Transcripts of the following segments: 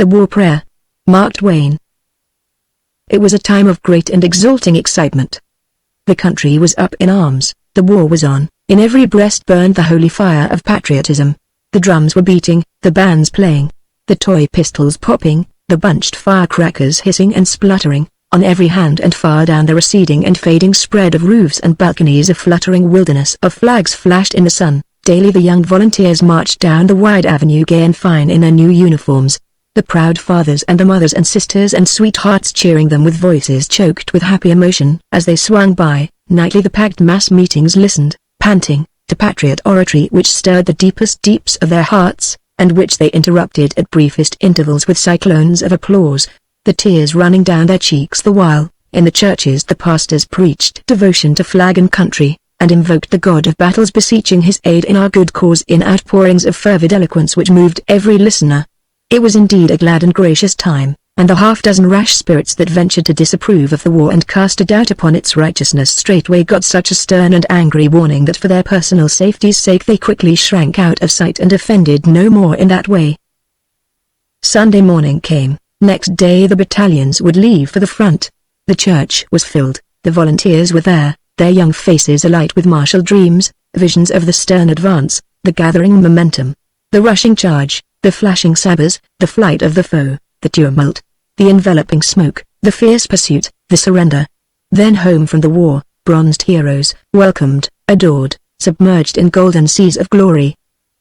The War Prayer. Mark Twain. It was a time of great and exulting excitement. The country was up in arms, the war was on, in every breast burned the holy fire of patriotism. The drums were beating, the bands playing, the toy pistols popping, the bunched firecrackers hissing and spluttering. On every hand and far down the receding and fading spread of roofs and balconies a fluttering wilderness of flags flashed in the sun. Daily the young volunteers marched down the wide avenue gay and fine in their new uniforms, the proud fathers and the mothers and sisters and sweethearts cheering them with voices choked with happy emotion as they swung by. Nightly the packed mass meetings listened, panting, to patriot oratory which stirred the deepest deeps of their hearts, and which they interrupted at briefest intervals with cyclones of applause, the tears running down their cheeks the while. In the churches the pastors preached devotion to flag and country, and invoked the God of battles, beseeching his aid in our good cause in outpourings of fervid eloquence which moved every listener. It was indeed a glad and gracious time, and the half-dozen rash spirits that ventured to disapprove of the war and cast a doubt upon its righteousness straightway got such a stern and angry warning that for their personal safety's sake they quickly shrank out of sight and offended no more in that way. Sunday morning came. Next day the battalions would leave for the front. The church was filled, the volunteers were there, their young faces alight with martial dreams, visions of the stern advance, the gathering momentum, the rushing charge, the flashing sabres, the flight of the foe, the tumult, the enveloping smoke, the fierce pursuit, the surrender. Then home from the war, bronzed heroes, welcomed, adored, submerged in golden seas of glory.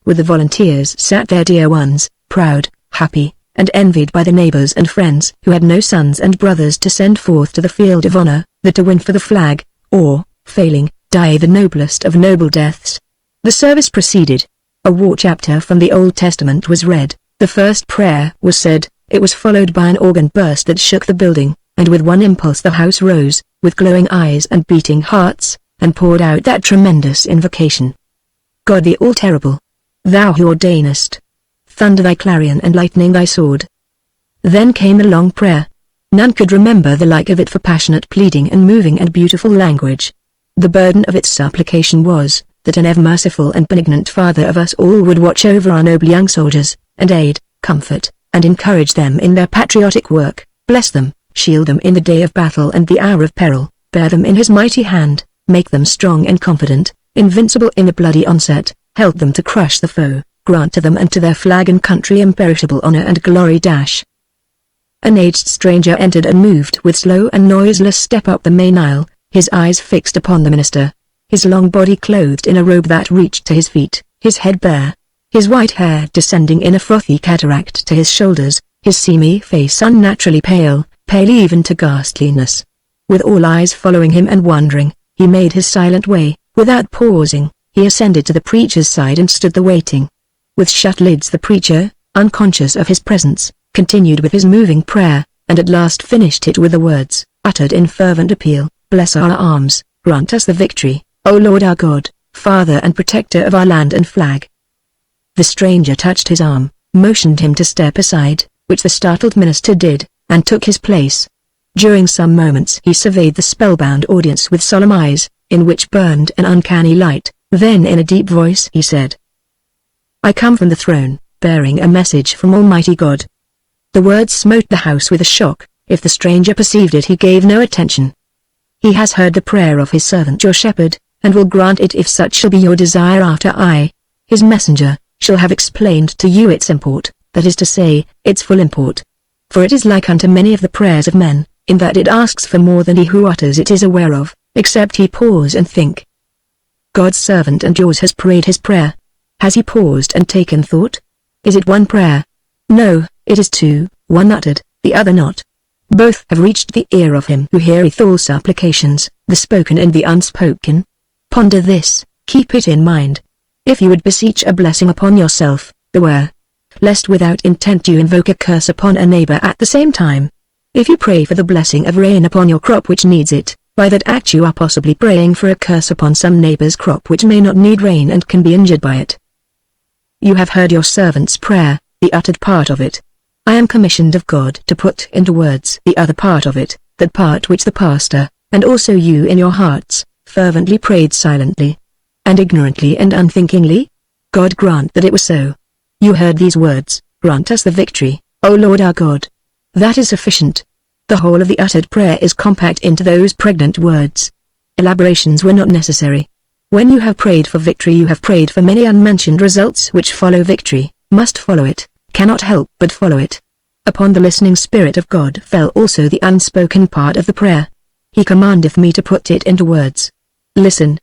With the volunteers sat their dear ones, proud, happy, and envied by the neighbors and friends who had no sons and brothers to send forth to the field of honor, that to win for the flag, or, failing, die the noblest of noble deaths. The service proceeded. A war chapter from the Old Testament was read, the first prayer was said, it was followed by an organ burst that shook the building, and with one impulse the house rose, with glowing eyes and beating hearts, and poured out that tremendous invocation. God the all-terrible, thou who ordainest thunder thy clarion and lightning thy sword. Then came the long prayer. None could remember the like of it for passionate pleading and moving and beautiful language. The burden of its supplication was, that an ever-merciful and benignant Father of us all would watch over our noble young soldiers, and aid, comfort, and encourage them in their patriotic work, bless them, shield them in the day of battle and the hour of peril, bear them in his mighty hand, make them strong and confident, invincible in the bloody onset, help them to crush the foe, grant to them and to their flag and country imperishable honor and glory. An aged stranger entered and moved with slow and noiseless step up the main aisle, his eyes fixed upon the minister. His long body clothed in a robe that reached to his feet, his head bare, his white hair descending in a frothy cataract to his shoulders, his seamy face unnaturally pale, pale even to ghastliness. With all eyes following him and wondering, he made his silent way. Without pausing, he ascended to the preacher's side and stood there waiting. With shut lids the preacher, unconscious of his presence, continued with his moving prayer, and at last finished it with the words, uttered in fervent appeal, bless our arms, grant us the victory, O Lord our God, Father and Protector of our land and flag. The stranger touched his arm, motioned him to step aside, which the startled minister did, and took his place. During some moments he surveyed the spellbound audience with solemn eyes, in which burned an uncanny light. Then in a deep voice he said, I come from the throne, bearing a message from Almighty God. The words smote the house with a shock. If the stranger perceived it he gave no attention. He has heard the prayer of his servant your shepherd, and will grant it if such shall be your desire after I, his messenger, shall have explained to you its import, that is to say, its full import. For it is like unto many of the prayers of men, in that it asks for more than he who utters it is aware of, except he pause and think. God's servant and yours has prayed his prayer. Has he paused and taken thought? Is it one prayer? No, it is two, one uttered, the other not. Both have reached the ear of him who heareth all supplications, the spoken and the unspoken. Ponder this, keep it in mind. If you would beseech a blessing upon yourself, beware, lest without intent you invoke a curse upon a neighbor at the same time. If you pray for the blessing of rain upon your crop which needs it, by that act you are possibly praying for a curse upon some neighbor's crop which may not need rain and can be injured by it. You have heard your servant's prayer, the uttered part of it. I am commissioned of God to put into words the other part of it, that part which the pastor, and also you in your hearts, fervently prayed silently, and ignorantly and unthinkingly. God grant that it was so. You heard these words, grant us the victory, O Lord our God. That is sufficient. The whole of the uttered prayer is compact into those pregnant words. Elaborations were not necessary. When you have prayed for victory, you have prayed for many unmentioned results which follow victory, must follow it, cannot help but follow it. Upon the listening Spirit of God fell also the unspoken part of the prayer. He commandeth me to put it into words. Listen.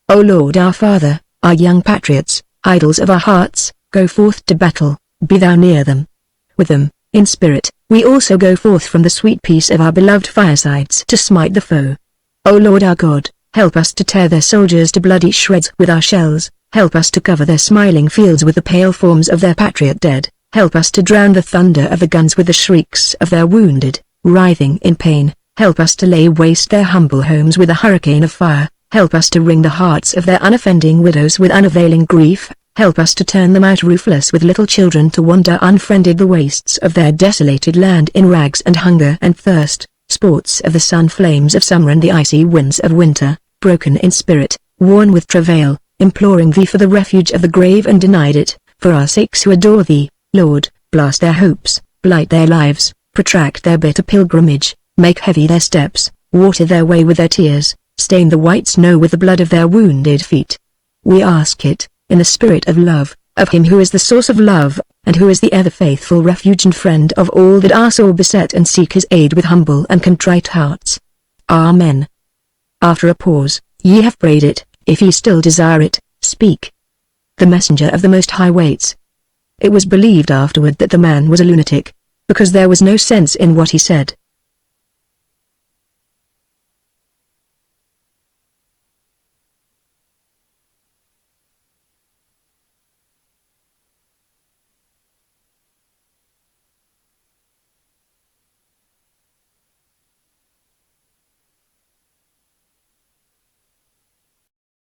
O Lord our Father, our young patriots, idols of our hearts, go forth to battle, be thou near them. With them, in spirit, we also go forth from the sweet peace of our beloved firesides to smite the foe. O Lord our God, help us to tear their soldiers to bloody shreds with our shells, help us to cover their smiling fields with the pale forms of their patriot dead, help us to drown the thunder of the guns with the shrieks of their wounded, writhing in pain, help us to lay waste their humble homes with a hurricane of fire, help us to wring the hearts of their unoffending widows with unavailing grief, help us to turn them out roofless with little children to wander unfriended the wastes of their desolated land in rags and hunger and thirst, sports of the sun flames of summer and the icy winds of winter, broken in spirit, worn with travail, imploring thee for the refuge of the grave and denied it, for our sakes who adore thee, Lord, blast their hopes, blight their lives, protract their bitter pilgrimage, make heavy their steps, water their way with their tears, stain the white snow with the blood of their wounded feet. We ask it, in the spirit of love, of him who is the source of love, and who is the ever-faithful refuge and friend of all that are sore beset and seek his aid with humble and contrite hearts. Amen. After a pause, ye have prayed it, if ye still desire it, speak. The messenger of the Most High waits. It was believed afterward that the man was a lunatic, because there was no sense in what he said.